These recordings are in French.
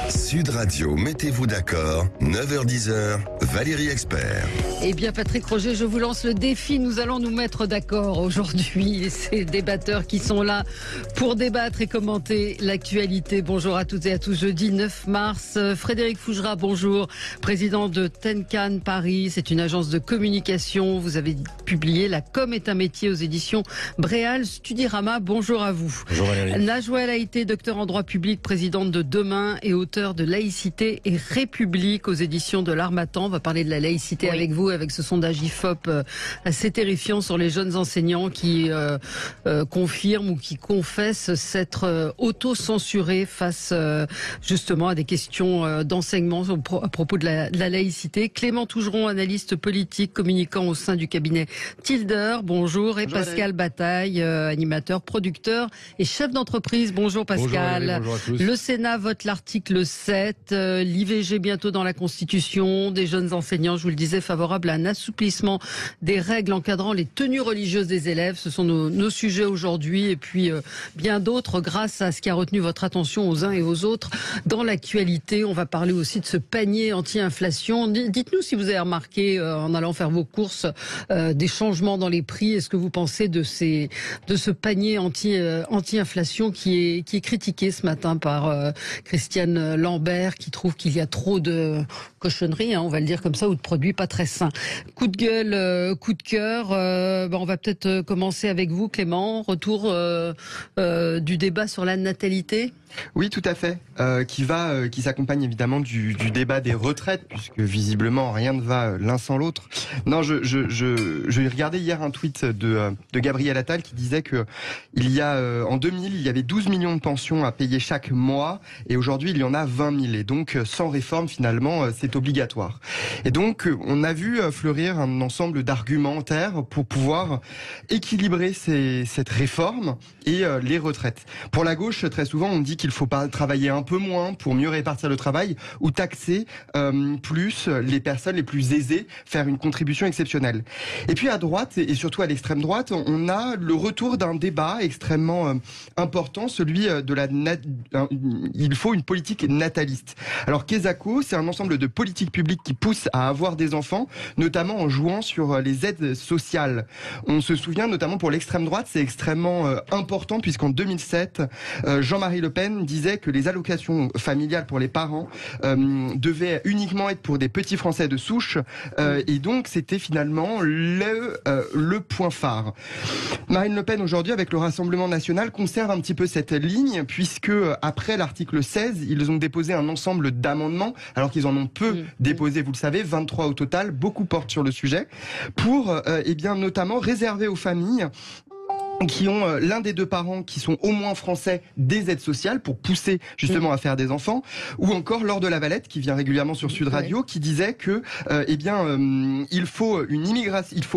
Sud Radio, mettez-vous d'accord, 9h-10h, Valérie Expert. Eh bien Patrick Roger, je vous lance le défi, nous allons nous mettre d'accord aujourd'hui, ces débatteurs qui sont là pour débattre et commenter l'actualité. Bonjour à toutes et à tous, jeudi 9 mars, Frédéric Fougera, bonjour, président de Tenkan Paris, c'est une agence de communication, vous avez publié La com est un métier aux éditions Bréal Studirama, bonjour à vous. Bonjour Valérie. Najwa El Haïté, docteur en droit public, présidente de Demain et auteur de Laïcité et République aux éditions de L'Harmattan. On va parler de la laïcité avec vous, avec ce sondage IFOP assez terrifiant sur les jeunes enseignants qui confirment ou qui confessent s'être auto-censurés face justement à des questions d'enseignement à propos de la laïcité. Clément Tougeron, analyste politique, communicant au sein du cabinet Tilder. Bonjour. Et Pascal Bataille, animateur, producteur et chef d'entreprise. Bonjour Pascal. Bonjour Valérie, bonjour à tous. Le Sénat vote l'article 7, l'IVG bientôt dans la Constitution, des jeunes enseignants, je vous le disais, favorables à un assouplissement des règles encadrant les tenues religieuses des élèves. Ce sont nos sujets aujourd'hui et puis bien d'autres grâce à ce qui a retenu votre attention aux uns et aux autres dans l'actualité. On va parler aussi de ce panier anti-inflation. Dites-nous si vous avez remarqué en allant faire vos courses des changements dans les prix. Est-ce que vous pensez de ce panier anti-inflation qui est critiqué ce matin par Christiane Lambert, qui trouve qu'il y a trop de cochonneries, on va le dire comme ça, ou de produits pas très sains. Coup de gueule, coup de cœur. On va peut-être commencer avec vous, Clément. Retour du débat sur la natalité. Oui, tout à fait. Qui s'accompagne évidemment du débat des retraites, puisque visiblement rien ne va l'un sans l'autre. Non, je regardais hier un tweet de Gabriel Attal qui disait que en 2000, il y avait 12 millions de pensions à payer chaque mois, et aujourd'hui il y en a 20 000. Et donc sans réforme, finalement, c'est obligatoire. Et donc on a vu fleurir un ensemble d'argumentaires pour pouvoir équilibrer cette réforme et les retraites. Pour la gauche, très souvent on dit qu'il faut pas travailler un peu moins pour mieux répartir le travail, ou taxer plus les personnes les plus aisées, faire une contribution exceptionnelle. Et puis à droite, et surtout à l'extrême droite, on a le retour d'un débat extrêmement important, celui de il faut une politique nataliste. Alors Quesaco, c'est un ensemble de politiques publiques qui poussent à avoir des enfants, notamment en jouant sur les aides sociales. On se souvient notamment pour l'extrême droite, c'est extrêmement important, puisqu'en 2007, Jean-Marie Le Pen disait que les allocations familiales pour les parents devaient uniquement être pour des petits Français de souche, et donc c'était finalement le point phare. Marine Le Pen aujourd'hui, avec le Rassemblement national, conserve un petit peu cette ligne, puisque après l'article 16, ils ont déposé un ensemble d'amendements, alors qu'ils en ont peu déposé, vous le savez, 23 au total, beaucoup portent sur le sujet, pour notamment réserver aux familles qui ont l'un des deux parents qui sont au moins français des aides sociales pour pousser justement à faire des enfants, ou encore Laure de la Valette qui vient régulièrement sur Sud Radio qui disait que il faut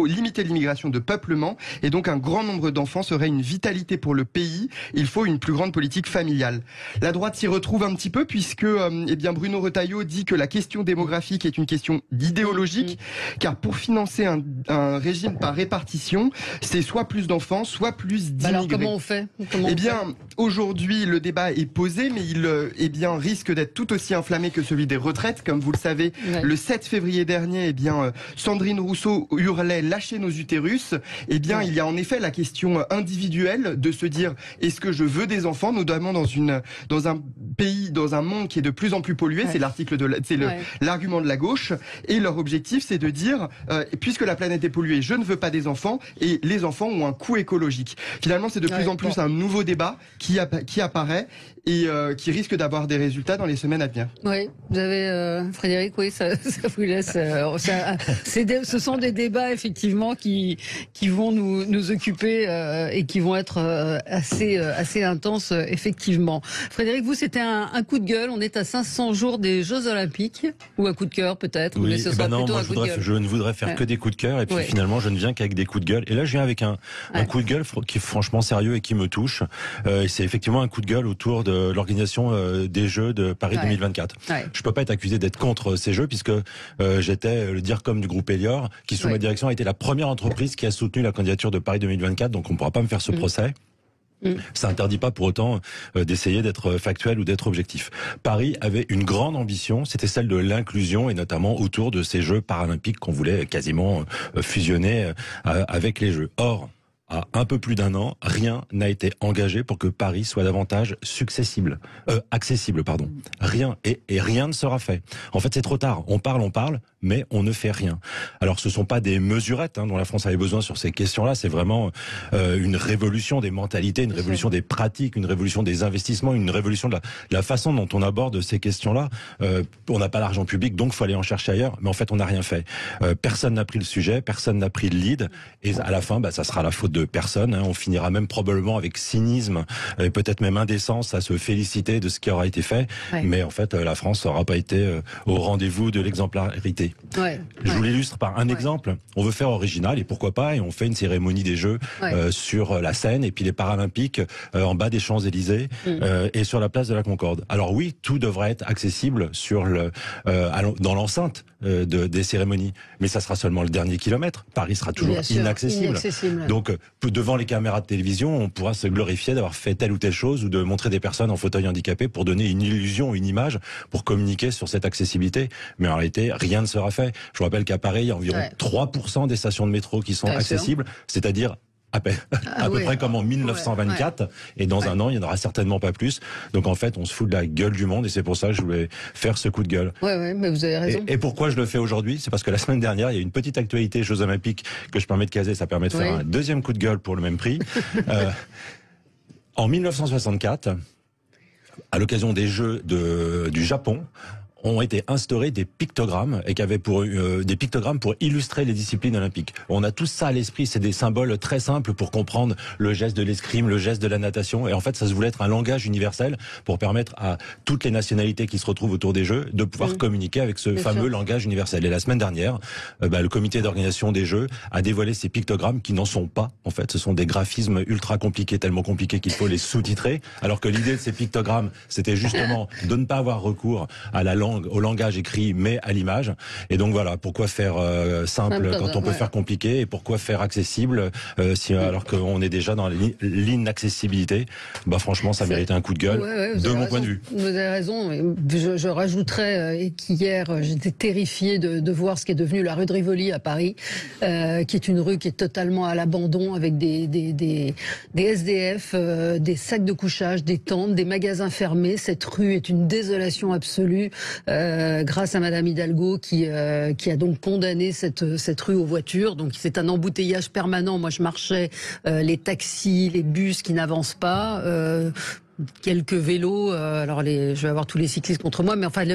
limiter l'immigration de peuplement, et donc un grand nombre d'enfants serait une vitalité pour le pays. Il faut une plus grande politique familiale. La droite s'y retrouve un petit peu, puisque Bruno Retailleau dit que la question démographique est une question idéologique, car pour financer un régime par répartition, c'est soit plus d'enfants, soit plus d'immigrés. Alors comment on fait Aujourd'hui, le débat est posé, mais il risque d'être tout aussi inflammé que celui des retraites. Comme vous le savez, le 7 février dernier, Sandrine Rousseau hurlait « Lâchez nos utérus ». Il y a en effet la question individuelle de se dire « Est-ce que je veux des enfants ?» notamment dans un pays, dans un monde qui est de plus en plus pollué. C'est l'argument de la gauche. Et leur objectif, c'est de dire puisque la planète est polluée, je ne veux pas des enfants, et les enfants ont un coût écologique. Finalement, c'est de plus en plus un nouveau débat qui apparaît et qui risque d'avoir des résultats dans les semaines à venir. Oui, vous avez Frédéric, oui, ça vous laisse. Ce sont des débats effectivement qui vont nous occuper et qui vont être assez intenses effectivement. Frédéric, vous, c'était un coup de gueule. On est à 500 jours des Jeux Olympiques, ou un coup de cœur peut-être. Oui, mais ce sera plutôt un coup de gueule. Je ne voudrais faire que des coups de cœur, et puis finalement je ne viens qu'avec des coups de gueule. Et là, je viens avec un coup de gueule qui est franchement sérieux et qui me touche. C'est effectivement un coup de gueule autour de l'organisation des Jeux de Paris 2024. Je peux pas être accusé d'être contre ces Jeux, puisque j'étais le DIRCOM du groupe Elior, qui sous ma direction a été la première entreprise qui a soutenu la candidature de Paris 2024, donc on ne pourra pas me faire ce procès. Ça n'interdit pas pour autant d'essayer d'être factuel ou d'être objectif. Paris avait une grande ambition, c'était celle de l'inclusion et notamment autour de ces Jeux paralympiques qu'on voulait quasiment fusionner avec les Jeux. Or, à un peu plus d'un an, rien n'a été engagé pour que Paris soit davantage accessible. Rien. Et rien ne sera fait. En fait, c'est trop tard. On parle, mais on ne fait rien. Alors, ce sont pas des mesurettes dont la France avait besoin sur ces questions-là. C'est vraiment une révolution des mentalités, une révolution des pratiques, une révolution des investissements, une révolution de la façon dont on aborde ces questions-là. On n'a pas l'argent public, donc faut aller en chercher ailleurs. Mais en fait, on n'a rien fait. Personne n'a pris le sujet, personne n'a pris le lead. Et à la fin, ça sera la faute de personne. On finira même probablement avec cynisme et peut-être même indécence à se féliciter de ce qui aura été fait. Ouais. Mais en fait, la France n'aura pas été au rendez-vous de l'exemplarité. Ouais. Je vous l'illustre par un exemple. On veut faire original et pourquoi pas, et on fait une cérémonie des Jeux sur la Seine et puis les Paralympiques en bas des Champs-Élysées et sur la place de la Concorde. Alors oui, tout devrait être accessible dans l'enceinte des cérémonies, mais ça sera seulement le dernier kilomètre. Paris sera toujours inaccessible. Donc devant les caméras de télévision, on pourra se glorifier d'avoir fait telle ou telle chose ou de montrer des personnes en fauteuil handicapé pour donner une illusion, une image, pour communiquer sur cette accessibilité. Mais en réalité, rien ne sera fait. Je vous rappelle qu'à Paris, il y a environ 3% des stations de métro qui sont accessibles, c'est-à-dire à peu près comme en 1924, et dans un an, il n'y en aura certainement pas plus. Donc en fait, on se fout de la gueule du monde, et c'est pour ça que je voulais faire ce coup de gueule. Ouais, mais vous avez raison. Et pourquoi je le fais aujourd'hui? C'est parce que la semaine dernière, il y a une petite actualité Jeux Olympiques que je permets de caser, ça permet de faire un deuxième coup de gueule pour le même prix. En 1964, à l'occasion des Jeux du Japon, ont été instaurés des pictogrammes et qui avaient des pictogrammes pour illustrer les disciplines olympiques. On a tous ça à l'esprit, c'est des symboles très simples pour comprendre le geste de l'escrime, le geste de la natation, et en fait ça se voulait être un langage universel pour permettre à toutes les nationalités qui se retrouvent autour des Jeux de pouvoir communiquer avec ce fameux langage universel. Et la semaine dernière, le comité d'organisation des Jeux a dévoilé ces pictogrammes qui n'en sont pas. En fait, ce sont des graphismes ultra compliqués, tellement compliqués qu'il faut les sous-titrer, alors que l'idée de ces pictogrammes, c'était justement de ne pas avoir recours à la langue, au langage écrit, mais à l'image. Et donc voilà, pourquoi faire simple quand on peut faire compliqué, et pourquoi faire accessible alors qu'on est déjà dans l'inaccessibilité. Franchement, ça méritait un coup de gueule, de mon point de vue. Vous avez raison. Je rajouterais qu'hier, j'étais terrifiée de voir ce qui est devenu la rue de Rivoli à Paris, qui est une rue qui est totalement à l'abandon, avec des SDF, des sacs de couchage, des tentes, des magasins fermés. Cette rue est une désolation absolue. Grâce à Madame Hidalgo qui a donc condamné cette rue aux voitures. Donc c'est un embouteillage permanent. Moi je marchais, les taxis, les bus qui n'avancent pas. Quelques vélos, je vais avoir tous les cyclistes contre moi, mais enfin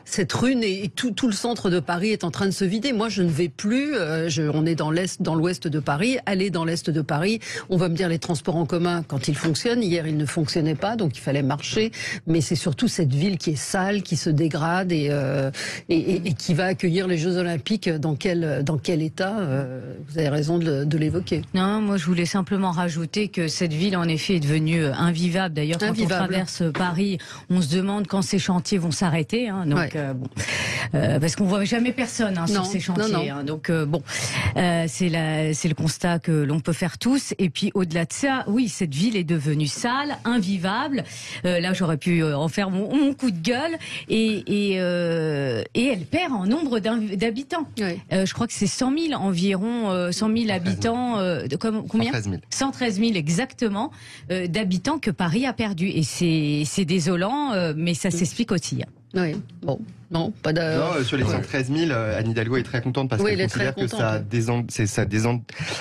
cette rue et tout le centre de Paris est en train de se vider. Moi je ne vais plus, on est dans l'ouest de Paris, aller dans l'est de Paris, on va me dire les transports en commun quand ils fonctionnent, hier ils ne fonctionnaient pas, donc il fallait marcher, mais c'est surtout cette ville qui est sale, qui se dégrade et qui va accueillir les Jeux Olympiques dans quel état, vous avez raison de l'évoquer. Non, moi je voulais simplement rajouter que cette ville en effet est devenue invivable. D'ailleurs, quand on traverse Paris, on se demande quand ces chantiers vont s'arrêter. Parce qu'on voit jamais personne sur ces chantiers. C'est le constat que l'on peut faire tous. Et puis au-delà de ça, oui, cette ville est devenue sale, invivable. Là, j'aurais pu en faire mon coup de gueule. Et elle perd en nombre d'habitants. Oui. Je crois que c'est 100 000 environ, 100 000 habitants. Combien ? 113 000 exactement d'habitants que Paris a perdu, et c'est désolant, mais ça s'explique aussi. Oui, bon. Non, pas non, sur les 113 000, Anne Hidalgo est très contente parce qu'elle considère que ça désengorge.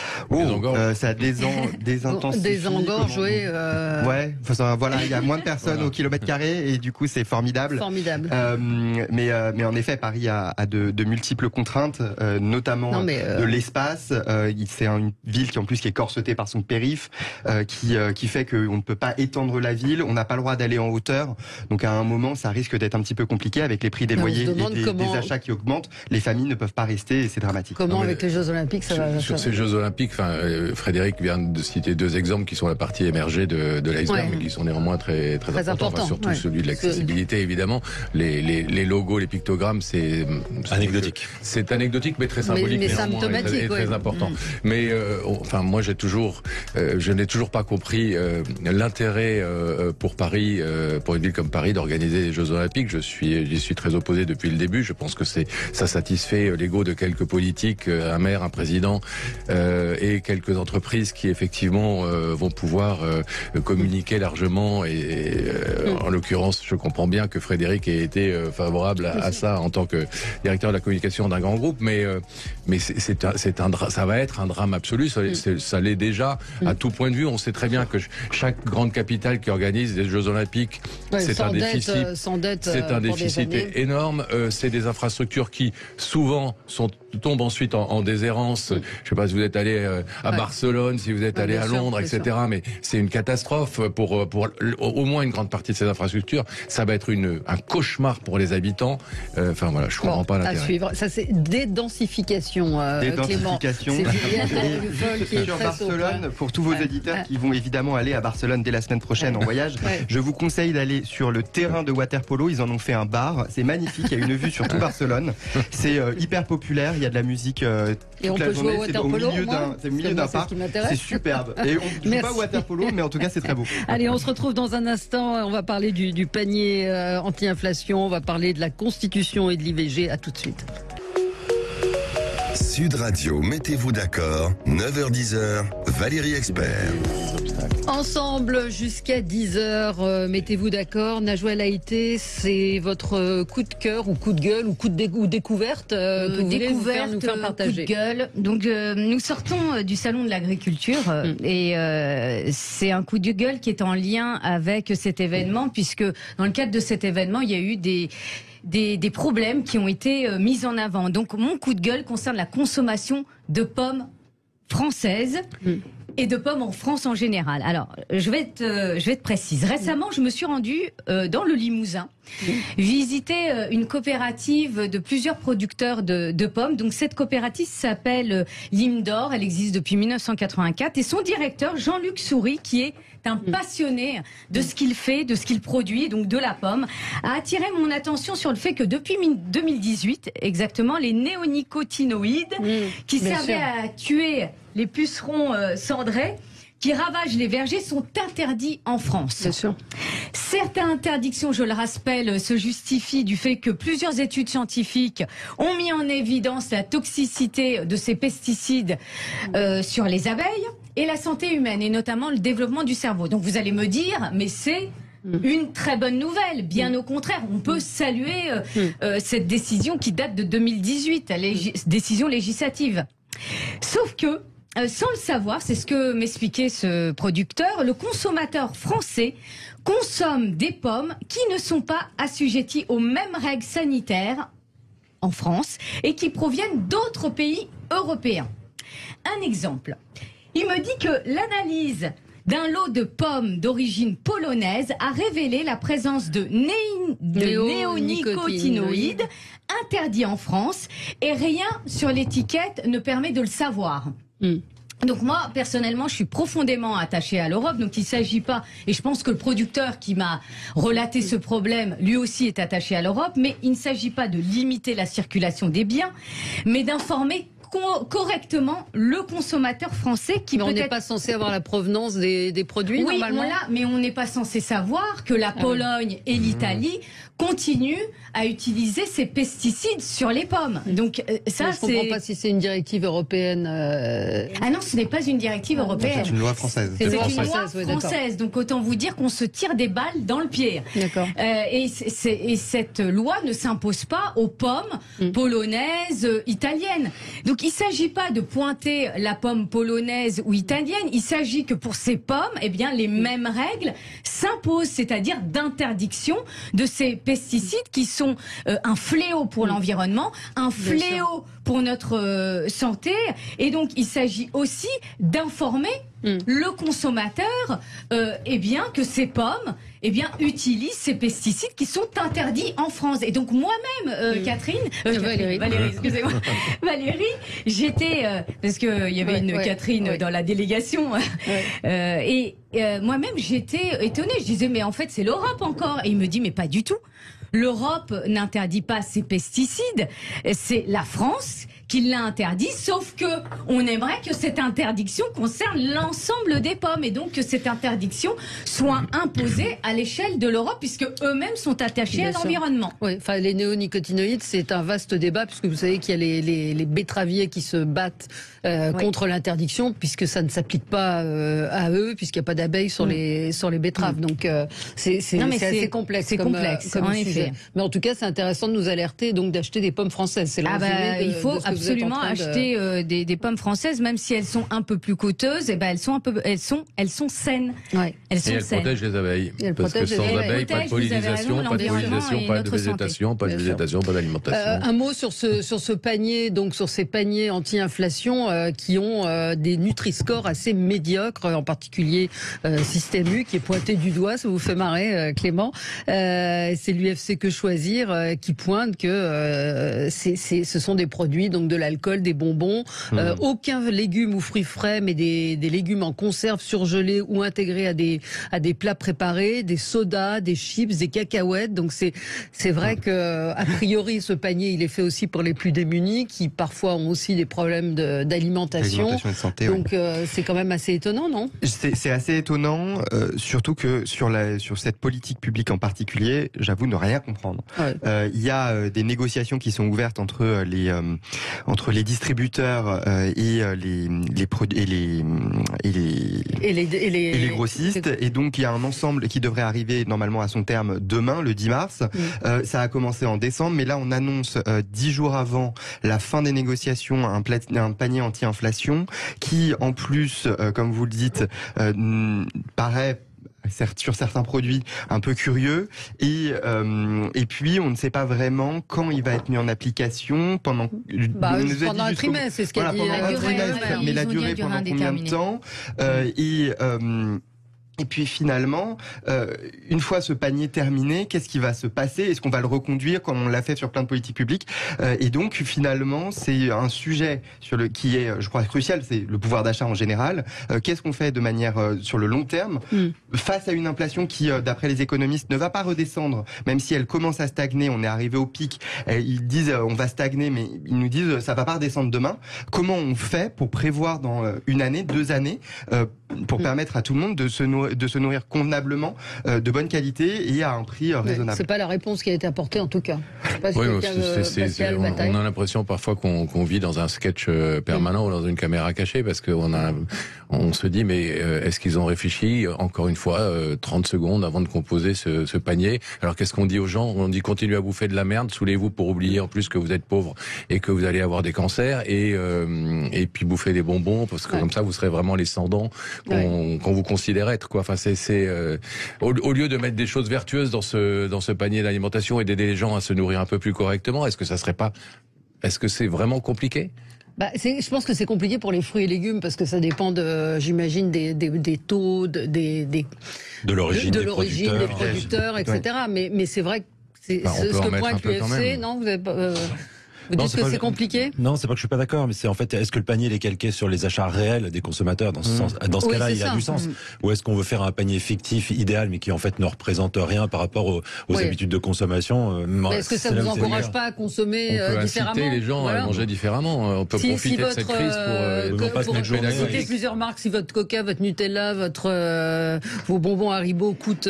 Ouais, voilà, il y a moins de personnes au kilomètre carré et du coup c'est formidable. Mais en effet, Paris a de multiples contraintes, notamment de l'espace. C'est une ville qui en plus qui est corsetée par son périph', qui fait qu'on ne peut pas étendre la ville. On n'a pas le droit d'aller en hauteur. Donc à un moment, ça risque d'être un petit petit peu compliqué avec les prix des loyers et des achats qui augmentent. Les familles ne peuvent pas rester et c'est dramatique. Comment avec les Jeux Olympiques ça va Sur ces Jeux Olympiques, Frédéric vient de citer 2 exemples qui sont la partie émergée de l'iceberg, mais qui sont néanmoins très importants. Surtout celui de l'accessibilité, évidemment. Les logos, les pictogrammes, c'est anecdotique. C'est anecdotique, mais très symbolique, mais symptomatique, et très important. Mais moi, je n'ai toujours pas compris l'intérêt pour Paris, pour une ville comme Paris, d'organiser les Jeux Olympiques. J'y suis très opposé depuis le début. Je pense que ça satisfait l'ego de quelques politiques, un maire, un président et quelques entreprises qui effectivement vont pouvoir communiquer largement. Et en l'occurrence, je comprends bien que Frédéric ait été favorable à ça en tant que directeur de la communication d'un grand groupe, mais ça va être un drame absolu. Ça l'est déjà à tout point de vue. On sait très bien que chaque grande capitale qui organise des Jeux Olympiques, c'est un déficit énorme. C'est des infrastructures qui souvent tombent ensuite en déshérence. Je ne sais pas si vous êtes allé à Barcelone, si vous êtes allé à Londres, etc. Mais c'est une catastrophe pour au moins une grande partie de ces infrastructures. Ça va être un cauchemar pour les habitants. Je comprends pas l'intérêt. À suivre. Ça, c'est dédensification, Clément. Sur Barcelone, pour tous vos éditeurs qui vont évidemment aller à Barcelone dès la semaine prochaine en voyage, je vous conseille d'aller sur le terrain de water-polo. Ils en ont fait un bar. C'est magnifique. Il y a une vue sur tout Barcelone. C'est hyper populaire. Il y a de la musique toute la journée. C'est au milieu d'un parc. C'est superbe. Et on ne joue pas au water-polo, mais en tout cas, c'est très beau. Allez, on se retrouve dans un instant. On va parler du panier anti-inflation. On va parler de la Constitution et de l'IVG. À tout de suite. Sud Radio, mettez-vous d'accord, 9h-10h, Valérie Expert. Ensemble jusqu'à 10h, mettez-vous d'accord. Najwa El Haïté, c'est votre coup de cœur ou coup de gueule ou découverte que vous voulez nous faire partager. Coup de gueule. Donc nous sortons du salon de l'agriculture et c'est un coup de gueule qui est en lien avec cet événement, puisque dans le cadre de cet événement, il y a eu des problèmes qui ont été mis en avant. Donc mon coup de gueule concerne la consommation de pommes françaises et de pommes en France en général. Alors, je vais être précise. Récemment, je me suis rendue dans le Limousin, visiter une coopérative de plusieurs producteurs de pommes. Donc cette coopérative s'appelle Lime d'Or, elle existe depuis 1984 et son directeur, Jean-Luc Souris, qui est un passionné de ce qu'il fait, de ce qu'il produit, donc de la pomme, a attiré mon attention sur le fait que depuis 2018, exactement, les néonicotinoïdes qui servaient à tuer les pucerons cendrés qui ravagent les vergers sont interdits en France. Bien sûr. Certaines interdictions, je le rappelle, se justifient du fait que plusieurs études scientifiques ont mis en évidence la toxicité de ces pesticides sur les abeilles et la santé humaine, et notamment le développement du cerveau. Donc vous allez me dire, mais c'est une très bonne nouvelle. Bien au contraire, on peut saluer cette décision qui date de 2018, la décision législative. Sauf que, sans le savoir, c'est ce que m'expliquait ce producteur, le consommateur français consomme des pommes qui ne sont pas assujetties aux mêmes règles sanitaires en France et qui proviennent d'autres pays européens. Un exemple. Il me dit que l'analyse d'un lot de pommes d'origine polonaise a révélé la présence de néonicotinoïdes interdits en France et rien sur l'étiquette ne permet de le savoir. Donc moi, personnellement, je suis profondément attachée à l'Europe. Donc il ne s'agit pas, et je pense que le producteur qui m'a relaté ce problème, lui aussi est attaché à l'Europe, mais il ne s'agit pas de limiter la circulation des biens, mais d'informer correctement le consommateur français qui on n'est pas censé avoir la provenance des produits normalement. Mais on n'est pas censé savoir que la Pologne et l'Italie continuent à utiliser ces pesticides sur les pommes. Donc ça, je comprends pas si c'est une directive européenne. Ah non, ce n'est pas une directive européenne. C'est une loi française. C'est une loi française. Donc autant vous dire qu'on se tire des balles dans le pied. D'accord. Et cette loi ne s'impose pas aux pommes polonaises, italiennes. Donc il ne s'agit pas de pointer la pomme polonaise ou italienne. Il s'agit que pour ces pommes, eh bien les mêmes règles s'imposent, c'est-à-dire d'interdiction de ces pesticides qui sont un fléau pour l'environnement, un fléau pour notre santé. Et donc, il s'agit aussi d'informer le consommateur que ces pommes utilisent ces pesticides qui sont interdits en France. Et donc moi-même, Valérie, excusez-moi, Valérie, j'étais parce que il y avait une Catherine dans la délégation moi-même j'étais étonnée. Je disais mais en fait c'est l'Europe encore. Et il me dit mais pas du tout. L'Europe n'interdit pas ces pesticides, c'est la France qui l'a interdit, sauf que on aimerait que cette interdiction concerne l'ensemble des pommes et donc que cette interdiction soit imposée à l'échelle de l'Europe puisque eux-mêmes sont attachés à l'environnement. Oui, enfin les néonicotinoïdes, c'est un vaste débat puisque vous savez qu'il y a les betteraviers qui se battent contre l'interdiction puisque ça ne s'applique pas à eux puisqu'il n'y a pas d'abeilles sur les betteraves. Donc c'est assez complexe. C'est complexe comme en sujet. effet. Mais en tout cas, c'est intéressant de nous alerter donc d'acheter des pommes françaises. C'est il faut absolument acheter des pommes françaises, même si elles sont un peu plus coûteuses. Elles sont saines. Ouais. Elles protègent les abeilles. Parce que sans abeilles, pas de pollinisation, pas de végétation, pas d'alimentation. Un mot sur ce panier, donc sur ces paniers anti-inflation qui ont des Nutri-Score assez médiocres, en particulier Système U qui est pointé du doigt. Ça vous fait marrer, Clément. C'est l'UFC Que Choisir qui pointe que ce sont des produits, donc de l'alcool, des bonbons, aucun légume ou fruits frais, mais des légumes en conserve surgelés ou intégrés à des plats préparés, des sodas, des chips, des cacahuètes. Donc c'est vrai que a priori ce panier il est fait aussi pour les plus démunis qui parfois ont aussi des problèmes d'alimentation. Et de santé, donc c'est quand même assez étonnant, non? C'est assez étonnant, surtout que sur cette politique publique en particulier, j'avoue ne rien comprendre. Il y a des négociations qui sont ouvertes entre les distributeurs et les grossistes, et donc il y a un ensemble qui devrait arriver normalement à son terme demain, le 10 mars. Ça a commencé en décembre, mais là on annonce 10 jours avant la fin des négociations un panier anti-inflation qui, en plus, comme vous le dites, paraît sur certains produits un peu curieux et puis on ne sait pas vraiment quand il va être mis en application pendant un trimestre, c'est ce qu'a dit pendant un trimestre, mais la durée pendant combien de temps et puis finalement, une fois ce panier terminé, qu'est-ce qui va se passer? Est-ce qu'on va le reconduire comme on l'a fait sur plein de politiques publiques? Et donc finalement, c'est un sujet qui est, je crois, crucial, c'est le pouvoir d'achat en général. Qu'est-ce qu'on fait de manière sur le long terme face à une inflation qui, d'après les économistes, ne va pas redescendre, même si elle commence à stagner. On est arrivé au pic. Ils disent on va stagner, mais ils nous disent ça va pas redescendre demain. Comment on fait pour prévoir dans une année, 2 années, pour permettre à tout le monde de se nourrir convenablement, de bonne qualité et à un prix raisonnable? C'est pas la réponse qui a été apportée en tout cas. On a l'impression parfois qu'on vit dans un sketch permanent ou dans une caméra cachée parce qu'on se dit mais est-ce qu'ils ont réfléchi encore une fois 30 secondes avant de composer ce panier? Alors qu'est-ce qu'on dit aux gens? On dit continuez à bouffer de la merde, saoulez-vous pour oublier en plus que vous êtes pauvre et que vous allez avoir des cancers et puis bouffer des bonbons parce que comme ça vous serez vraiment les sans-dents qu'on vous considère être quoi. Enfin au lieu de mettre des choses vertueuses dans ce panier d'alimentation et d'aider les gens à se nourrir un peu plus correctement, est-ce que c'est vraiment compliqué? Je pense que c'est compliqué pour les fruits et légumes parce que ça dépend j'imagine des taux, de l'origine des producteurs, etc. Mais c'est vrai que c'est ce que pointe l'UFC, non? Vous avez Vous dites que c'est compliqué ? Non, c'est pas que je suis pas d'accord, mais c'est en fait, est-ce que le panier est calqué sur les achats réels des consommateurs dans ce sens? Dans ce cas-là, il y a du sens. Ou est-ce qu'on veut faire un panier fictif, idéal, mais qui en fait ne représente rien par rapport aux habitudes de consommation? Est-ce que ça vous encourage pas à consommer différemment? On peut inciter les gens à manger différemment. On peut profiter de cette crise pour citer plusieurs marques. Si votre Coca, votre Nutella, vos bonbons Haribo coûtent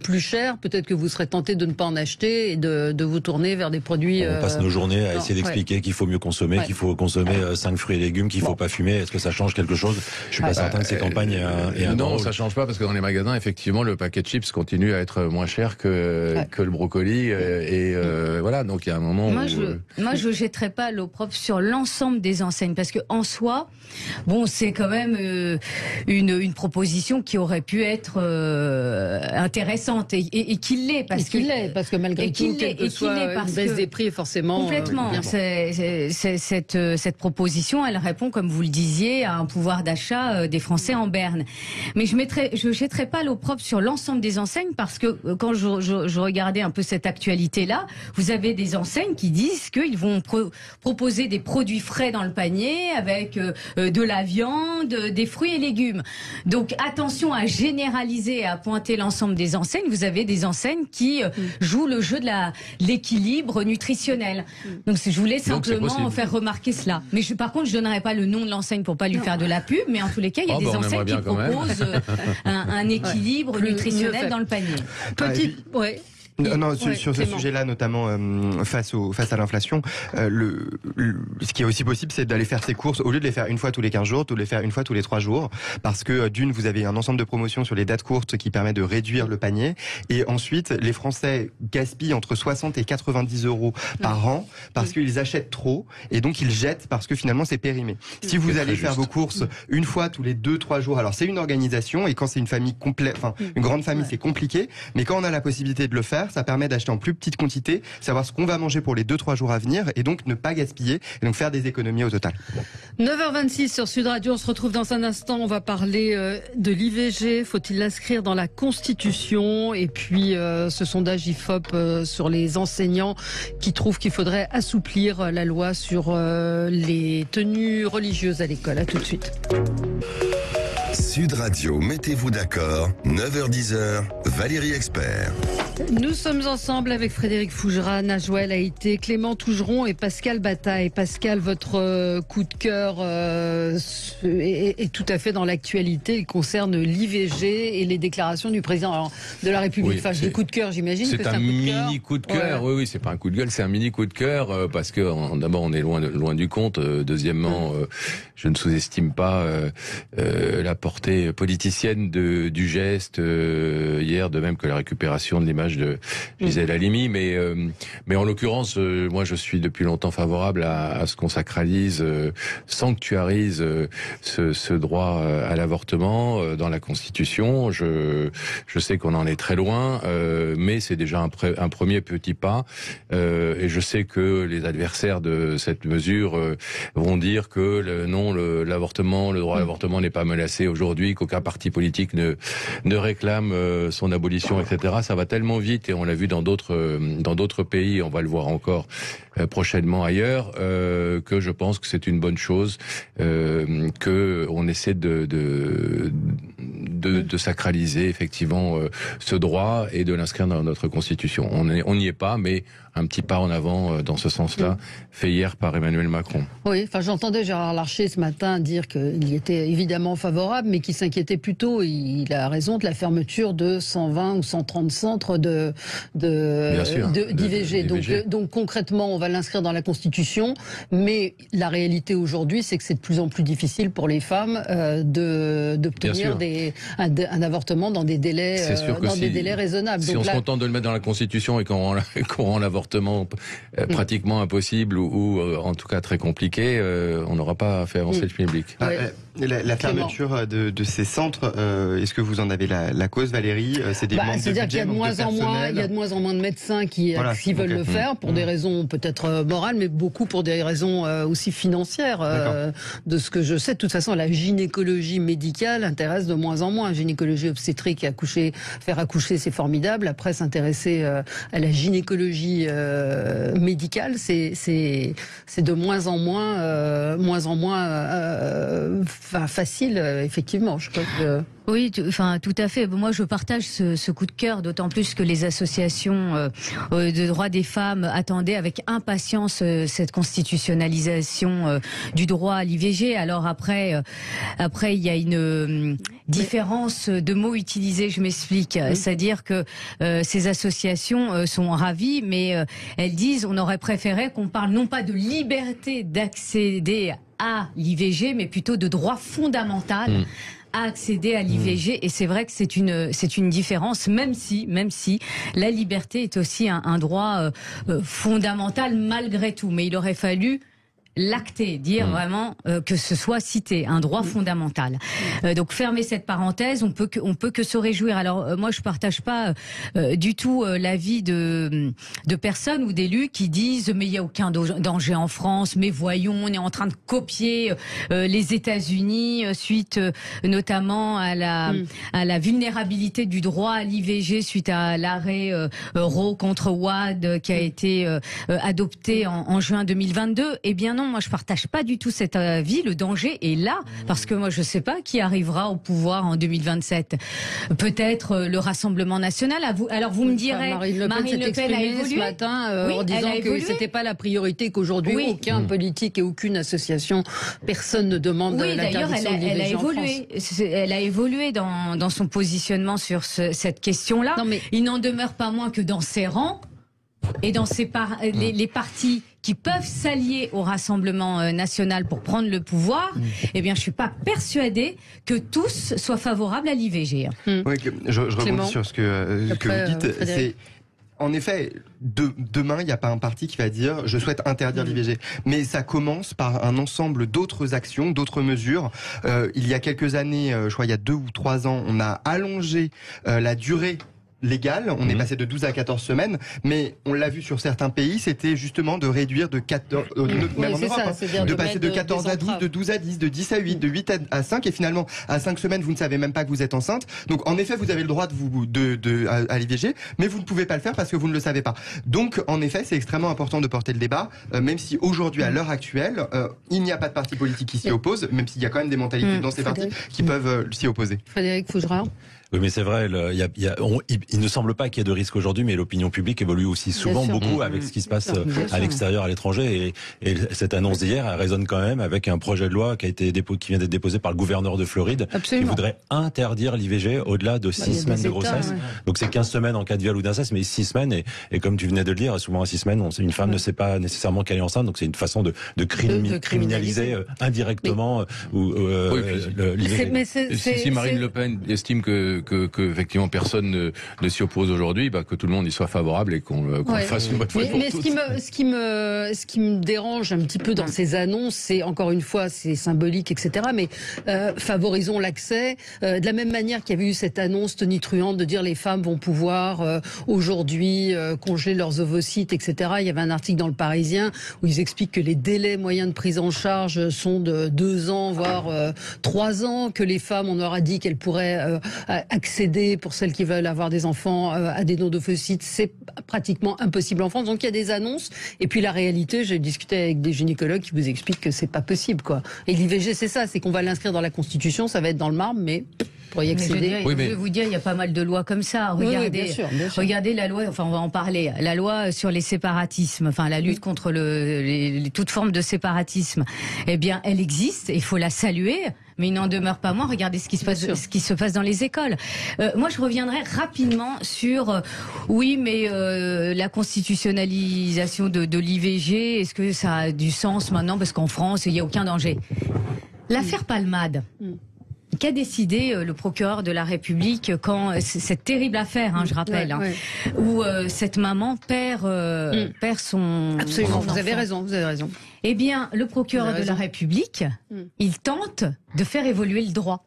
plus cher, peut-être que vous serez tenté de ne pas en acheter et de vous tourner vers des produits. On passe nos journées à essayer d'expliquer qu'il faut mieux consommer, qu'il faut consommer 5 fruits et légumes, qu'il faut pas fumer. Est-ce que ça change quelque chose? Je suis pas certain que ces campagnes aient un non, ça change pas parce que dans les magasins, effectivement, le paquet de chips continue à être moins cher que le brocoli voilà. Donc il y a un moment moi je jetterai pas l'opprobre sur l'ensemble des enseignes parce que en soi, bon, c'est quand même une proposition qui aurait pu être intéressante et qu'il l'est parce que malgré tout, quelle que soit une baisse des prix, forcément. Complètement. Justement, cette proposition, elle répond, comme vous le disiez, à un pouvoir d'achat des Français en berne. Mais je jetterai pas l'opprobre sur l'ensemble des enseignes, parce que quand je regardais un peu cette actualité-là, vous avez des enseignes qui disent qu'ils vont proposer des produits frais dans le panier, avec de la viande, des fruits et légumes. Donc attention à généraliser et à pointer l'ensemble des enseignes. Vous avez des enseignes qui jouent le jeu de l'équilibre nutritionnel. Donc je voulais simplement faire remarquer cela. Mais par contre, je donnerai pas le nom de l'enseigne pour pas lui faire de la pub, mais en tous les cas, il y a des enseignes qui proposent un équilibre nutritionnel dans le panier. Sur ce sujet-là, notamment face à l'inflation, ce qui est aussi possible, c'est d'aller faire ses courses, au lieu de les faire une fois tous les 15 jours, de les faire une fois tous les 3 jours, parce que d'une, vous avez un ensemble de promotions sur les dates courtes qui permet de réduire le panier, et ensuite, les Français gaspillent entre 60 et 90 euros par an, parce qu'ils achètent trop, et donc ils jettent parce que finalement c'est périmé. Si vous allez faire vos courses une fois tous les 2-3 jours, alors c'est une organisation, et quand c'est une famille complète, une grande famille, c'est compliqué, mais quand on a la possibilité de le faire, ça permet d'acheter en plus petite quantité, savoir ce qu'on va manger pour les 2-3 jours à venir, et donc ne pas gaspiller, et donc faire des économies au total. 9h26 sur Sud Radio, on se retrouve dans un instant, on va parler de l'IVG, faut-il l'inscrire dans la Constitution, et puis ce sondage IFOP sur les enseignants qui trouvent qu'il faudrait assouplir la loi sur les tenues religieuses à l'école. À tout de suite. Sud Radio, mettez-vous d'accord, 9h-10h, Valérie Expert. Nous sommes ensemble avec Frédéric Fougera, Najouel Haïté, Clément Tougeron et Pascal Bataille. Pascal, votre coup de cœur est tout à fait dans l'actualité. Il concerne l'IVG et les déclarations du président de la République. Je dis coup de cœur, j'imagine que c'est un mini coup de cœur. Oui, c'est pas un coup de gueule, c'est un mini coup de cœur parce que d'abord on est loin du compte. Deuxièmement, je ne sous-estime pas la portée politicienne du geste hier, de même que la récupération de l'image de Gisèle Halimi, mais en l'occurrence, moi je suis depuis longtemps favorable à ce qu'on sacralise, sanctuarise ce droit à l'avortement dans la Constitution. Je sais qu'on en est très loin, mais c'est déjà un premier petit pas, et je sais que les adversaires de cette mesure vont dire que le droit à l'avortement n'est pas menacé aujourd'hui, qu'aucun parti politique ne réclame son abolition, etc. Ça va tellement vite, et on l'a vu dans d'autres pays, on va le voir encore prochainement ailleurs, que je pense que c'est une bonne chose que on essaie de sacraliser effectivement ce droit et de l'inscrire dans notre Constitution. On n'y est pas, mais un petit pas en avant dans ce sens-là, fait hier par Emmanuel Macron. Oui, j'entendais Gérard Larcher ce matin dire qu'il était évidemment favorable, mais qu'il s'inquiétait plutôt, il a raison, de la fermeture de 120 ou 130 centres d'IVG. Donc concrètement, on va l'inscrire dans la Constitution, mais la réalité aujourd'hui, c'est que c'est de plus en plus difficile pour les femmes d'obtenir un avortement dans des délais, délais raisonnables. Si on se contente de le mettre dans la Constitution et qu'on rend l'avortement pratiquement impossible ou en tout cas très compliqué, on n'aura pas fait avancer le public. La fermeture de ces centres, est-ce que vous en avez la cause, Valérie? C'est-à-dire qu'il y a de moins en moins de médecins qui veulent le faire pour des raisons peut-être morales, mais beaucoup pour des raisons aussi financières. De ce que je sais, de toute façon, la gynécologie médicale intéresse de moins en moins. Gynécologie obstétrique, faire accoucher, c'est formidable. Après, s'intéresser à la gynécologie médicale, c'est de moins en moins facile, effectivement. Je crois que... Oui, tout à fait. Moi, je partage ce coup de cœur, d'autant plus que les associations de droits des femmes attendaient avec impatience cette constitutionnalisation du droit à l'IVG. Alors après, il y a une différence de mots utilisés. Je m'explique. C'est-à-dire que ces associations sont ravies, mais elles disent on aurait préféré qu'on parle non pas de liberté d'accéder à l'IVG, mais plutôt de droit fondamental à accéder à l'IVG. Et c'est vrai que c'est une différence, même si la liberté est aussi un droit fondamental malgré tout. Mais il aurait fallu l'acter, dire vraiment que ce soit cité, un droit fondamental. Donc fermer cette parenthèse, on peut que se réjouir. Alors moi je partage pas du tout l'avis de personnes ou d'élus qui disent mais il y a aucun danger en France, mais voyons, on est en train de copier les États-Unis suite notamment à la vulnérabilité du droit à l'IVG suite à l'arrêt Roe contre Wade qui a été adopté en juin 2022. Eh bien non, moi je partage pas du tout cet avis. Le danger est là parce que moi je sais pas qui arrivera au pouvoir en 2027. Peut-être le Rassemblement national. Alors vous me direz, Marine Le Pen a évolué ce matin en disant que c'était pas la priorité, qu'aujourd'hui aucun politique et aucune association, personne ne demande l'interdiction de l'IVG en France. Elle a évolué dans son positionnement sur cette question-là. Il n'en demeure pas moins que dans ses rangs et dans les partis qui peuvent s'allier au Rassemblement national pour prendre le pouvoir, eh bien, je suis pas persuadée que tous soient favorables à l'IVG. Oui, je rebondis sur ce que vous dites. C'est en effet, demain, il n'y a pas un parti qui va dire « je souhaite interdire l'IVG ». Mais ça commence par un ensemble d'autres actions, d'autres mesures. Il y a quelques années, je crois il y a 2 ou 3 ans, on a allongé la durée légale, on est passé de 12 à 14 semaines, mais on l'a vu sur certains pays, c'était justement de réduire de 14, même en Europe, de passer de 14 à 12, de 12 à 10, de 10 à 8, de 8 à 5, et finalement, à 5 semaines, vous ne savez même pas que vous êtes enceinte. Donc, en effet, vous avez le droit à l'IVG, mais vous ne pouvez pas le faire parce que vous ne le savez pas. Donc, en effet, c'est extrêmement important de porter le débat, même si aujourd'hui, à l'heure actuelle, il n'y a pas de parti politique qui s'y oppose, même s'il y a quand même des mentalités dans ces partis qui peuvent s'y opposer. Frédéric Fougerat. Oui, mais c'est vrai, il ne semble pas qu'il y ait de risque aujourd'hui, mais l'opinion publique évolue aussi souvent beaucoup avec ce qui se passe à l'extérieur, à l'étranger. Et cette annonce d'hier, elle résonne quand même avec un projet de loi qui vient d'être déposé par le gouverneur de Floride, qui voudrait interdire l'IVG au-delà de 6 semaines de grossesse. Donc c'est 15 semaines en cas de viol ou d'inceste, mais 6 semaines. Et comme tu venais de le dire, souvent à 6 semaines, une femme ne sait pas nécessairement qu'elle est enceinte, donc c'est une façon de criminaliser indirectement l'IVG. Si Marine Le Pen estime que effectivement personne ne s'y oppose aujourd'hui, que tout le monde y soit favorable et qu'on le fasse une bonne fois pour toutes. Ce qui me dérange un petit peu dans ces annonces, c'est encore une fois, c'est symbolique, etc. Mais favorisons l'accès. De la même manière qu'il y avait eu cette annonce tonitruante de dire les femmes vont pouvoir aujourd'hui congeler leurs ovocytes, etc. Il y avait un article dans Le Parisien où ils expliquent que les délais moyens de prise en charge sont de 2 ans, voire 3 ans, que les femmes, on leur a dit qu'elles pourraient accéder, pour celles qui veulent avoir des enfants, à des dons d'ovocytes, c'est pratiquement impossible en France. Donc il y a des annonces, et puis la réalité, j'ai discuté avec des gynécologues qui vous expliquent que c'est pas possible, quoi. Et l'IVG, c'est ça, c'est qu'on va l'inscrire dans la Constitution, ça va être dans le marbre, mais pour y accéder. Je vais vous dire, il y a pas mal de lois comme ça. Regardez, bien sûr. Regardez la loi, enfin on va en parler, la loi sur les séparatismes, enfin la lutte contre toute forme de séparatisme. Eh bien, elle existe, il faut la saluer. Mais il n'en demeure pas moins. Regardez ce qui se passe dans les écoles. Moi, je reviendrai rapidement sur la constitutionnalisation de l'IVG. Est-ce que ça a du sens maintenant parce qu'en France, il n'y a aucun danger. L'affaire Palmade. Qu'a décidé le procureur de la République quand cette terrible affaire, je rappelle, où cette maman perd son Absolument, son vous avez raison. Eh bien, le procureur de la République, il tente de faire évoluer le droit.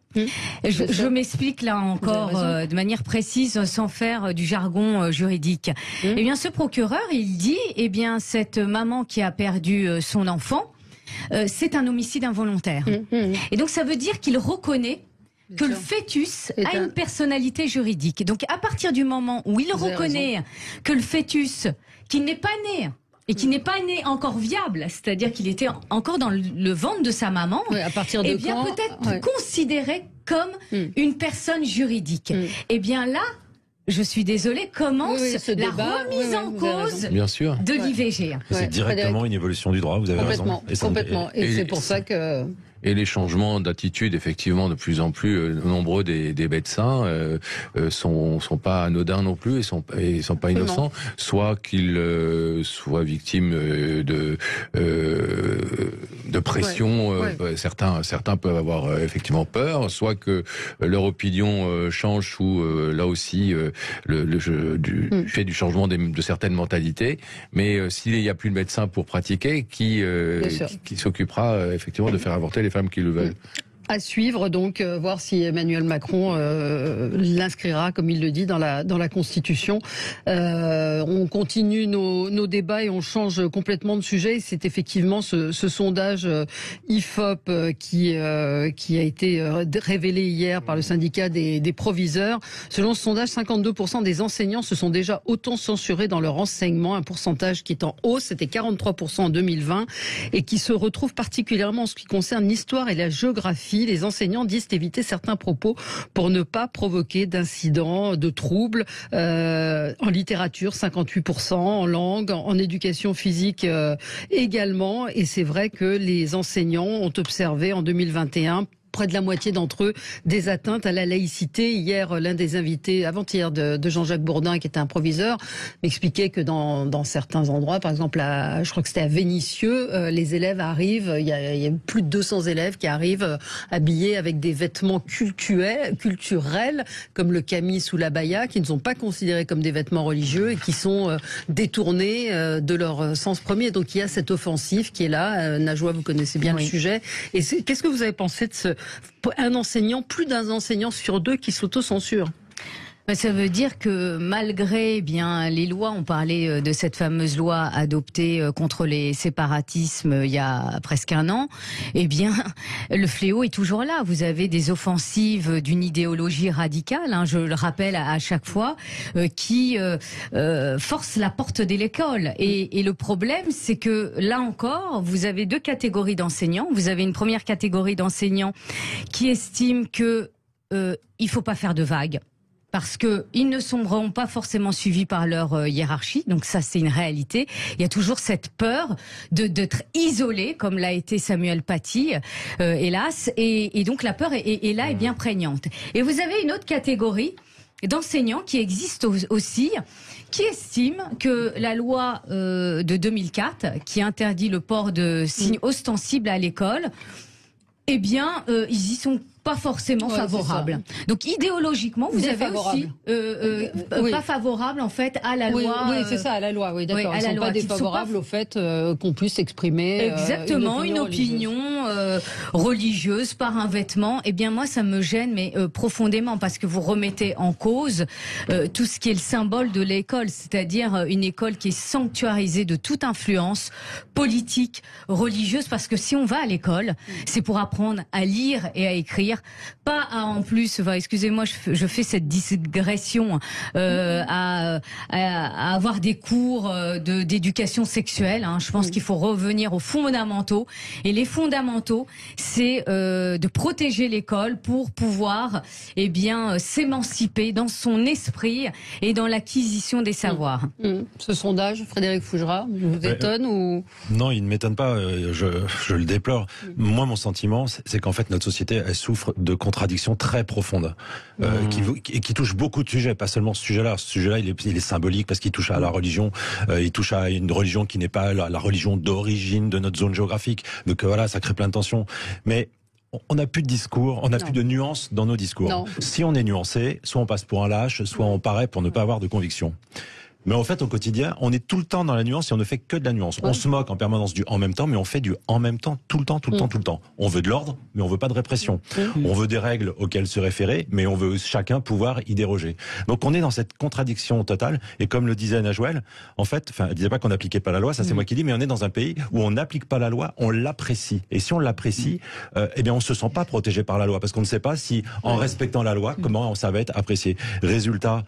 Je m'explique là encore de manière précise, sans faire du jargon juridique. Eh bien, ce procureur, il dit, cette maman qui a perdu son enfant, c'est un homicide involontaire. Et donc ça veut dire qu'il reconnaît que le fœtus a une personnalité juridique. Donc à partir du moment où il reconnaît que le fœtus, qui n'est pas né et qui n'est pas né encore viable, c'est-à-dire qu'il était encore dans le ventre de sa maman, à partir de peut-être considéré comme une personne juridique. Et bien là, je suis désolée, commence la remise en cause de l'IVG. C'est directement une évolution du droit, vous avez raison. Complètement. Et c'est pour ça que... Et les changements d'attitude, effectivement, de plus en plus nombreux des médecins sont pas anodins non plus et sont pas innocents. Soit qu'ils soient victimes de pression. Certains peuvent avoir effectivement peur. Soit que leur opinion change sous là aussi du fait du changement de certaines mentalités. Mais s'il n'y a plus de médecins pour pratiquer, qui s'occupera effectivement de faire avorter les femmes qui le veulent. À suivre, donc, voir si Emmanuel Macron l'inscrira, comme il le dit, dans la Constitution. On continue nos débats et on change complètement de sujet. C'est effectivement ce sondage IFOP qui a été révélé hier par le syndicat des proviseurs. Selon ce sondage, 52% des enseignants se sont déjà auto-censurés dans leur enseignement, un pourcentage qui est en hausse, c'était 43% en 2020, et qui se retrouve particulièrement en ce qui concerne l'histoire et la géographie. Les enseignants disent éviter certains propos pour ne pas provoquer d'incidents, de troubles. En littérature, 58%, en langue, en éducation physique également. Et c'est vrai que les enseignants ont observé en 2021 près de la moitié d'entre eux des atteintes à la laïcité. Hier, l'un des invités, avant-hier, de Jean-Jacques Bourdin, qui était un proviseur, m'expliquait que dans certains endroits, par exemple, je crois que c'était à Vénissieux, les élèves arrivent, il y a plus de 200 élèves qui arrivent habillés avec des vêtements culturels, comme le camis ou l'abaya, qui ne sont pas considérés comme des vêtements religieux et qui sont détournés de leur sens premier. Donc il y a cette offensive qui est là. Najwa, vous connaissez bien le sujet. Et qu'est-ce que vous avez pensé de plus d'un enseignant sur deux qui s'auto-censure? Ça veut dire que malgré les lois, on parlait de cette fameuse loi adoptée contre les séparatismes il y a presque un an, le fléau est toujours là. Vous avez des offensives d'une idéologie radicale, je le rappelle à chaque fois, qui force la porte de l'école. Et le problème, c'est que là encore, vous avez deux catégories d'enseignants. Vous avez une première catégorie d'enseignants qui estiment que il faut pas faire de vagues, parce que ils ne seront pas forcément suivis par leur hiérarchie. Donc ça, c'est une réalité. Il y a toujours cette peur d'être isolé, comme l'a été Samuel Paty, hélas. Et donc la peur est là et bien prégnante. Et vous avez une autre catégorie d'enseignants qui existe aussi, qui estiment que la loi de 2004, qui interdit le port de signes ostensibles à l'école, ils y sont pas forcément favorables. Donc idéologiquement, vous avez aussi pas favorable en fait à la loi. Oui, c'est ça, à la loi. Oui, d'accord. Ils ne sont pas défavorables au fait qu'on puisse exprimer une opinion religieuse par un vêtement. Moi, ça me gêne, mais profondément, parce que vous remettez en cause tout ce qui est le symbole de l'école, c'est-à-dire une école qui est sanctuarisée de toute influence politique, religieuse, parce que si on va à l'école, c'est pour apprendre à lire et à écrire. Pas à, en plus, excusez-moi, je fais cette digression, à avoir des cours d'éducation sexuelle. Je pense qu'il faut revenir aux fondamentaux. Et les fondamentaux, c'est de protéger l'école pour pouvoir s'émanciper dans son esprit et dans l'acquisition des savoirs. Ce sondage, Frédéric Fougera, vous étonne ou... Non, il ne m'étonne pas, je le déplore. Moi, mon sentiment, c'est qu'en fait, notre société, elle souffre de contradictions très profondes, qui touchent beaucoup de sujets, pas seulement ce sujet-là. Ce sujet-là, il est symbolique parce qu'il touche à la religion, il touche à une religion qui n'est pas la religion d'origine de notre zone géographique. Donc voilà, ça crée plein de tensions. Mais on n'a plus de discours, on n'a plus de nuances dans nos discours. Non. Si on est nuancé, soit on passe pour un lâche, soit on paraît pour ne pas avoir de conviction. Mais en fait, au quotidien, on est tout le temps dans la nuance et on ne fait que de la nuance. On se moque en permanence du en même temps, mais on fait du en même temps, tout le temps. On veut de l'ordre, mais on veut pas de répression. On veut des règles auxquelles se référer, mais on veut chacun pouvoir y déroger. Donc on est dans cette contradiction totale. Et comme le disait Najwa, en fait, elle disait pas qu'on n'appliquait pas la loi, ça c'est moi qui dis, mais on est dans un pays où on n'applique pas la loi, on l'apprécie. Et si on l'apprécie, on se sent pas protégé par la loi, parce qu'on ne sait pas si, en respectant la loi, comment ça va être apprécié. Résultat,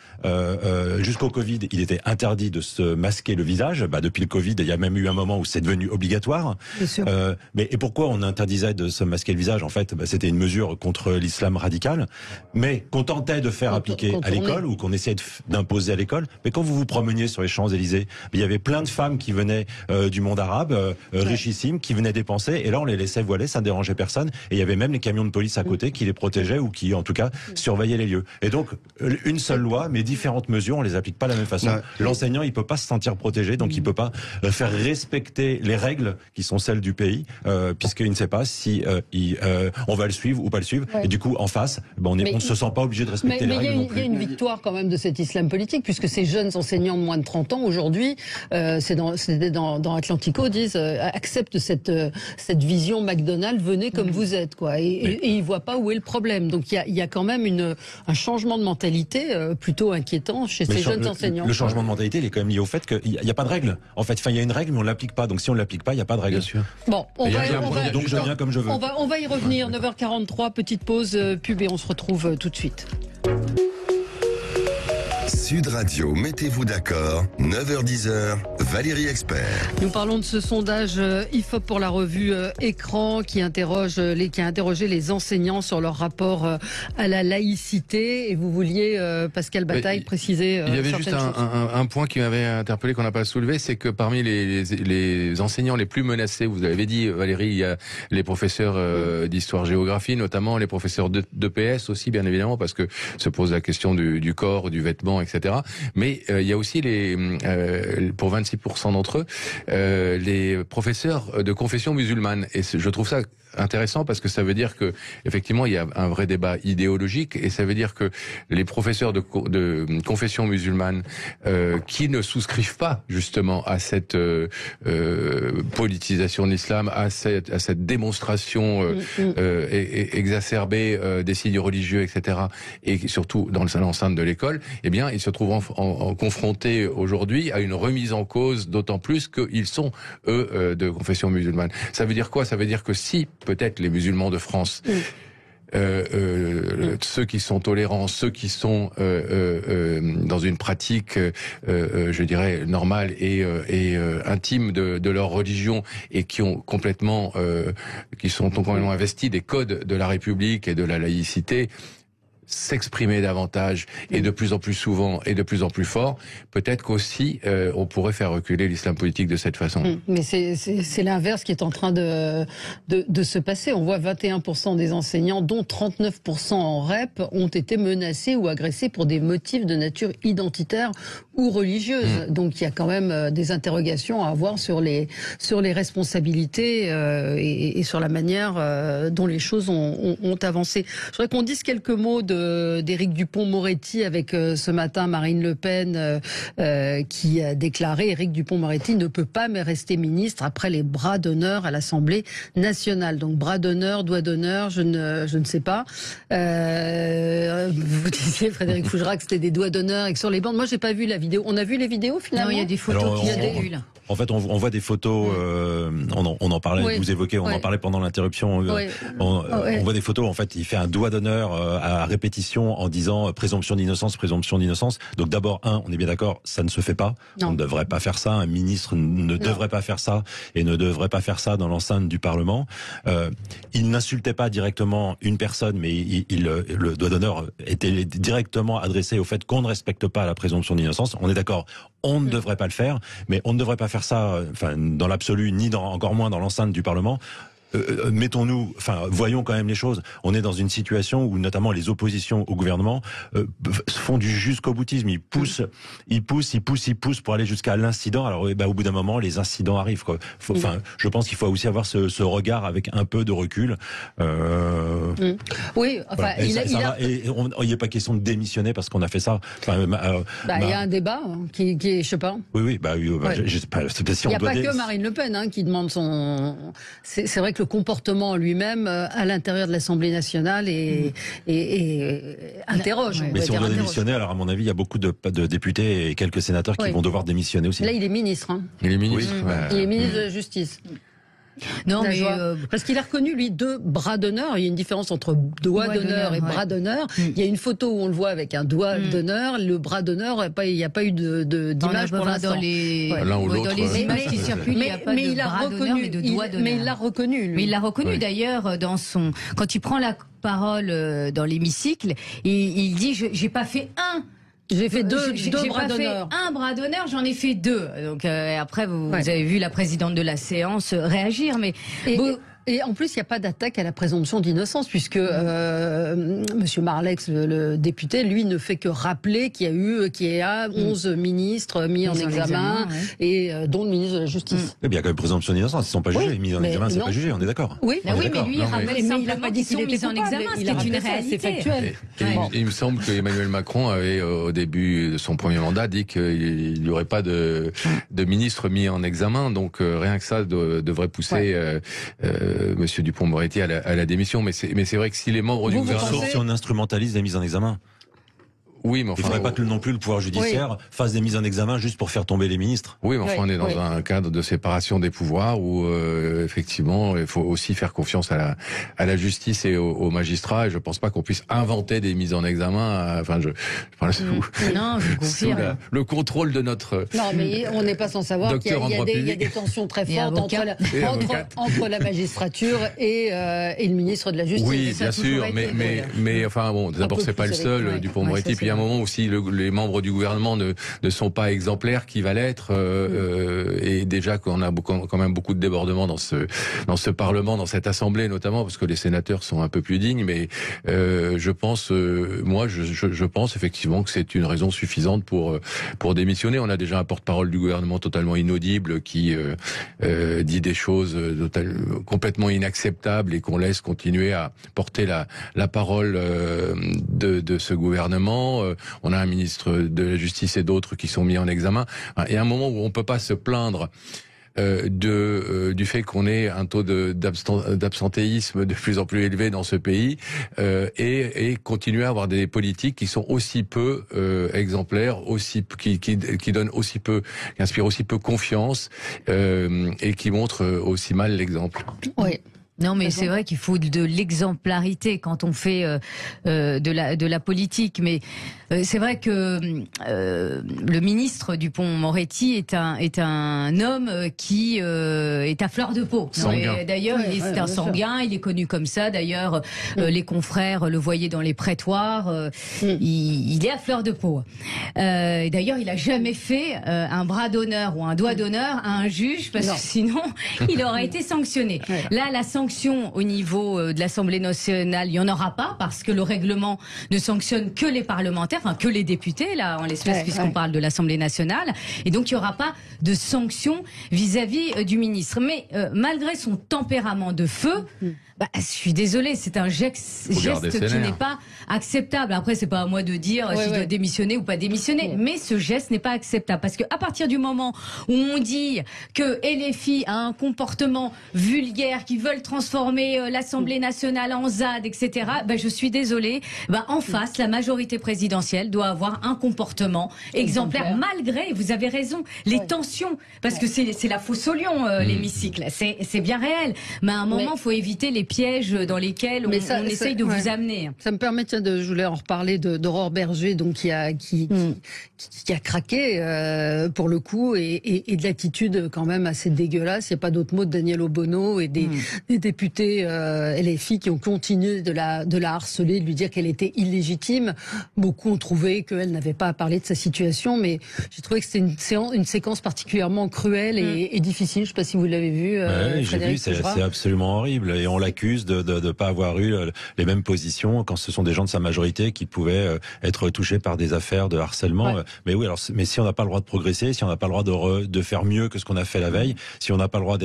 jusqu'au Covid, il était interdit de se masquer le visage. Depuis le Covid, il y a même eu un moment où c'est devenu obligatoire. Bien sûr. Et pourquoi on interdisait de se masquer le visage? En fait, c'était une mesure contre l'islam radical, mais qu'on tentait de faire appliquer à l'école, ou qu'on essayait d'imposer à l'école. Mais quand vous vous promeniez sur les Champs-Élysées, il y avait plein de femmes qui venaient du monde arabe, richissimes, qui venaient dépenser, et là on les laissait voiler, ça ne dérangeait personne, et il y avait même les camions de police à côté qui les protégeaient, ou qui en tout cas surveillaient les lieux. Et donc une seule loi, mais différentes mesures, on les applique pas de la même façon. L'enseignant, il peut pas se sentir protégé, donc il peut pas faire respecter les règles qui sont celles du pays, puisqu'il ne sait pas si on va le suivre ou pas le suivre. Et du coup, en face, on ne se sent pas obligé de respecter les règles non plus. Il y a une victoire quand même de cet islam politique, puisque ces jeunes enseignants de moins de 30 ans aujourd'hui, c'était dans Atlantico, disent acceptent cette vision McDonald's, venez comme vous êtes, quoi. Et ils voient pas où est le problème. Donc il y a quand même un changement de mentalité plutôt inquiétant chez ces jeunes enseignants. Le changement de mentalité, il est quand même lié au fait qu'il n'y a pas de règle. En fait, il y a une règle, mais on l'applique pas. Donc si on l'applique pas, il n'y a pas de règle. Bien sûr. Bon, donc je viens comme je veux. On va y revenir. 9h43, petite pause pub et on se retrouve tout de suite. Sud Radio, mettez-vous d'accord, 9h-10h, Valérie Expert. Nous parlons de ce sondage IFOP pour la revue Écran qui a interrogé les enseignants sur leur rapport à la laïcité. Et vous vouliez, Pascal Bataille, préciser il y avait juste un point qui m'avait interpellé, qu'on n'a pas soulevé, c'est que parmi les enseignants les plus menacés, vous l'avez dit Valérie, il y a les professeurs d'histoire-géographie, notamment les professeurs d'EPS aussi, bien évidemment, parce que se pose la question du corps, du vêtement, etc. Mais il y a aussi pour 26% d'entre eux, les professeurs de confession musulmane. Et je trouve ça intéressant parce que ça veut dire que effectivement il y a un vrai débat idéologique, et ça veut dire que les professeurs de confession musulmane qui ne souscrivent pas justement à cette politisation de l'islam, à cette démonstration exacerbée des signes religieux, etc., et surtout dans l'enceinte de l'école, eh bien ils se trouvent confrontés aujourd'hui à une remise en cause, d'autant plus qu'ils sont eux de confession musulmane. Ça veut dire quoi? Ça veut dire que si peut-être les musulmans de France, ceux qui sont tolérants, ceux qui sont dans une pratique, je dirais, normale et intime de leur religion, et qui sont complètement investis des codes de la République et de la laïcité, s'exprimer davantage et de plus en plus souvent et de plus en plus fort, peut-être qu'aussi on pourrait faire reculer l'islam politique de cette façon. Mais c'est l'inverse qui est en train de se passer. On voit 21% des enseignants, dont 39% en REP, ont été menacés ou agressés pour des motifs de nature identitaire ou religieuse. Donc il y a quand même des interrogations à avoir sur les responsabilités et sur la manière dont les choses ont avancé. Je voudrais qu'on dise quelques mots d'Éric Dupond-Moretti avec ce matin Marine Le Pen qui a déclaré: Éric Dupond-Moretti ne peut pas mais rester ministre après les bras d'honneur à l'Assemblée nationale. Donc bras d'honneur, doigt d'honneur, je ne sais pas. Vous disiez, Frédéric Fougerat, que c'était des doigts d'honneur et que sur les bandes. Moi, j'ai pas vu la vidéo. On a vu les vidéos finalement? Non, il y a des photos qui circulent là. En fait, on voit des photos, on en parlait, vous évoquez, on en parlait pendant l'interruption, on voit des photos, en fait, il fait un doigt d'honneur à répétition en disant présomption d'innocence, présomption d'innocence. Donc d'abord, on est bien d'accord, ça ne se fait pas, on ne devrait pas faire ça, un ministre ne devrait pas faire ça, et ne devrait pas faire ça dans l'enceinte du Parlement. Il n'insultait pas directement une personne, mais le doigt d'honneur était directement adressé au fait qu'on ne respecte pas la présomption d'innocence. On est d'accord, on ne devrait pas le faire, mais on ne devrait pas faire ça, dans l'absolu, ni encore moins dans l'enceinte du Parlement. Voyons quand même les choses. On est dans une situation où notamment les oppositions au gouvernement font du jusqu'au boutisme. Ils poussent pour aller jusqu'à l'incident. Alors au bout d'un moment, les incidents arrivent, quoi. Je pense qu'il faut aussi avoir ce regard avec un peu de recul. Oui, il n'est pas question de démissionner parce qu'on a fait ça. Il y a un débat qui est, je sais pas. Je sais pas. Il n'y a pas que Marine Le Pen qui demande son. C'est vrai que le comportement lui-même à l'intérieur de l'Assemblée nationale et interroge. Mais si on doit démissionner, alors à mon avis, il y a beaucoup de députés et quelques sénateurs qui vont devoir démissionner aussi. Là, il est ministre. Il est ministre. Il est ministre de la Justice. Non, mais parce qu'il a reconnu lui 2 bras d'honneur. Il y a une différence entre doigt d'honneur et bras d'honneur. Il y a une photo où on le voit avec un doigt d'honneur. Le bras d'honneur, il n'y a pas eu d'image pour l'instant. Dans les images qui circulent, il n'y a pas de bras d'honneur, mais de doigt d'honneur. Mais il l'a reconnu, lui. Mais il l'a reconnu d'ailleurs quand il prend la parole dans l'hémicycle, il dit j'ai pas fait j'ai fait deux bras d'honneur. Un bras d'honneur, j'en ai fait 2. Donc après, vous avez vu la présidente de la séance réagir, mais et en plus, il n'y a pas d'attaque à la présomption d'innocence, puisque Monsieur Marlex, le député, lui, ne fait que rappeler qu'il y a 11 ministres mis en examen, et dont le ministre de la Justice. Mais il y a quand même présomption d'innocence, ils ne sont pas jugés. Mis en examen, c'est pas jugé, on est d'accord. Oui, mais lui, il rappelle simplement qu'ils sont mis en examen, ce qui est une réalité factuelle. Il me semble que Emmanuel Macron avait, au début de son premier mandat, dit qu'il n'y aurait pas de ministre mis en examen, donc rien que ça devrait pousser Monsieur Dupond-Moretti à la démission, mais c'est vrai que si les membres du gouvernement... Sauf si on instrumentalise les mises en examen. Oui, mais enfin, il ne faudrait pas que non plus le pouvoir judiciaire fasse des mises en examen juste pour faire tomber les ministres. Oui, mais enfin, on est dans un cadre de séparation des pouvoirs où, effectivement, il faut aussi faire confiance à la justice et aux magistrats. Et je ne pense pas qu'on puisse inventer des mises en examen. Enfin, non, je confirme. Le contrôle de notre. Non, mais on n'est pas sans savoir qu'il y a des tensions très fortes entre la magistrature et le ministre de la Justice. Oui, bien sûr, mais enfin bon, d'abord c'est pas le seul Dupond-Moretti. Puis il y a un moment où si les membres du gouvernement ne sont pas exemplaires, qui va l'être, et déjà qu'on a quand même beaucoup de débordements dans ce Parlement, dans cette Assemblée notamment, parce que les sénateurs sont un peu plus dignes, mais je pense effectivement que c'est une raison suffisante pour démissionner. On a déjà un porte-parole du gouvernement totalement inaudible qui dit des choses complètement inacceptables et qu'on laisse continuer à porter la parole de ce gouvernement. On a un ministre de la Justice et d'autres qui sont mis en examen. Il y a un moment où on peut pas se plaindre du fait qu'on ait un taux d'absentéisme de plus en plus élevé dans ce pays et continuer à avoir des politiques qui sont aussi peu exemplaires, qui donnent aussi peu, qui inspirent aussi peu confiance et qui montrent aussi mal l'exemple. Oui. Non, mais c'est vrai qu'il faut de l'exemplarité quand on fait de la politique. Mais c'est vrai que le ministre Dupond-Moretti est un homme qui est à fleur de peau. D'ailleurs, c'est un sanguin. Il est connu comme ça. D'ailleurs, les confrères le voyaient dans les prétoires. Il est à fleur de peau. Et d'ailleurs, il a jamais fait un bras d'honneur ou un doigt d'honneur à un juge, parce que sinon, il aurait été sanctionné. Là, la sanction au niveau de l'Assemblée nationale, il n'y en aura pas, parce que le règlement ne sanctionne que les parlementaires, enfin que les députés, là, en l'espèce, puisqu'on parle de l'Assemblée nationale. Et donc, il n'y aura pas de sanction vis-à-vis du ministre. Mais malgré son tempérament de feu, je suis désolée, c'est un geste qui n'est pas acceptable. Après, c'est pas à moi de dire s'il doit démissionner ou pas démissionner, mais ce geste n'est pas acceptable, parce que à partir du moment où on dit que LFI a un comportement vulgaire, qui veulent transformer l'Assemblée nationale en ZAD, etc., je suis désolée, en face, la majorité présidentielle doit avoir un comportement exemplaire, malgré, vous avez raison, les tensions, parce que c'est la fosse au lion, l'hémicycle, c'est bien réel, mais à un moment, il faut éviter les pièges dans lesquels on essaye de vous amener. Ça me permet, je voulais en reparler d'Aurore Berger, donc qui a craqué pour le coup, et de l'attitude quand même assez dégueulasse. Il n'y a pas d'autre mot, de Daniel Obono et des députés LFI qui ont continué de la harceler, de lui dire qu'elle était illégitime. Beaucoup ont trouvé qu'elle n'avait pas à parler de sa situation, mais j'ai trouvé que c'était une séquence particulièrement cruelle et difficile. Je ne sais pas si vous l'avez vu. J'ai vu, c'est absolument horrible, et on l'accuse de ne pas avoir eu les mêmes positions quand ce sont des gens de sa majorité qui pouvaient être touchés par des affaires de harcèlement. Mais oui, alors, mais si on n'a pas le droit de progresser, si on n'a pas le droit de faire mieux que ce qu'on a fait la veille, si on n'a pas le droit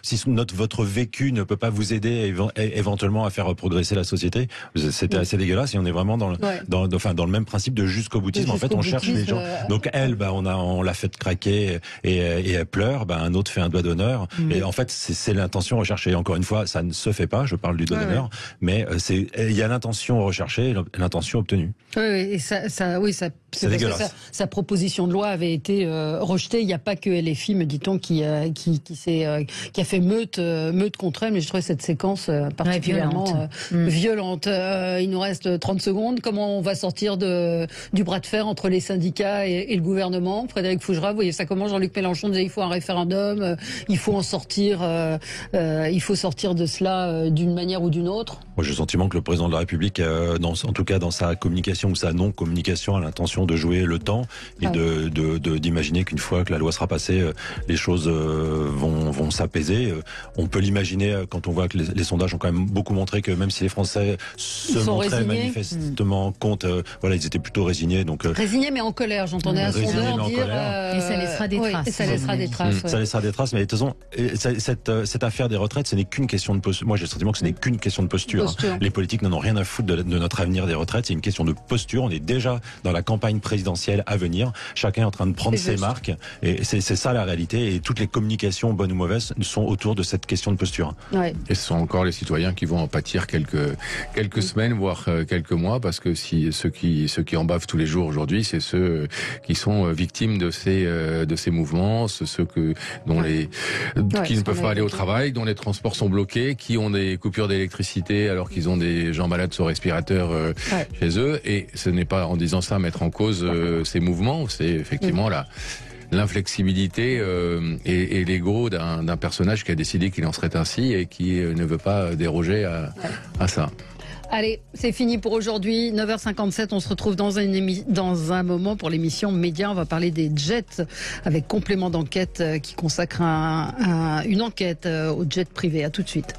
si votre vécu ne peut pas vous aider éventuellement à faire progresser la société, c'était assez dégueulasse, et on est vraiment dans le même principe de jusqu'au boutisme. En fait, on cherche les gens. Donc elle, on l'a fait craquer et elle pleure. Un autre fait un doigt d'honneur. Et en fait, c'est l'intention recherchée. Encore une fois, ça ne se fait pas. Je parle du doigt d'honneur, mais il y a l'intention recherchée, et l'intention obtenue. Oui, et ça Sa proposition de loi avait été rejetée. Il n'y a pas que LFI, me dit-on, qui a fait meute contre elle, mais je trouvais cette séquence particulièrement violente. Il nous reste 30 secondes. Comment on va sortir du bras de fer entre les syndicats et le gouvernement? Frédéric Fougera, vous voyez ça comment? Jean-Luc Mélenchon disait il faut un référendum, il faut en sortir, il faut sortir de cela d'une manière ou d'une autre. Moi, j'ai le sentiment que le président de la République, en tout cas dans sa communication ou sa non-communication, a l'intention de jouer le temps et d'imaginer qu'une fois que la loi sera passée, les choses vont s'apaiser. On peut l'imaginer quand on voit que les sondages ont quand même beaucoup montré que même si les Français se montraient manifestement contre, ils étaient plutôt résignés. Donc résignés mais en colère. J'entendais un sondeur dire et ça laissera des traces. Et ça laissera des traces. Ça laissera des traces. Mais de toute façon, cette affaire des retraites, ce n'est qu'une question de posture. Moi, j'ai le sentiment que ce n'est qu'une question de posture. Les politiques n'en ont rien à foutre de notre avenir des retraites. C'est une question de posture. On est déjà dans la campagne présidentielle à venir. Chacun est en train de prendre ses marques. Et c'est ça la réalité. Et toutes les communications, bonnes ou mauvaises, sont autour de cette question de posture. Ouais. Et ce sont encore les citoyens qui vont en pâtir quelques semaines, voire quelques mois, parce que ceux qui en bavent tous les jours aujourd'hui, c'est ceux qui sont victimes de ces mouvements, ceux qui ne peuvent pas aller au travail, dont les transports sont bloqués, qui ont des coupures d'électricité alors qu'ils ont des gens malades sous respirateur chez eux. Et ce n'est pas en disant ça mettre en cause ces mouvements, c'est effectivement l'inflexibilité et l'ego d'un personnage qui a décidé qu'il en serait ainsi et qui ne veut pas déroger à ça. Allez, c'est fini pour aujourd'hui. 9h57, on se retrouve dans un moment pour l'émission Média. On va parler des jets avec complément d'enquête qui consacre une enquête aux jets privés. À tout de suite.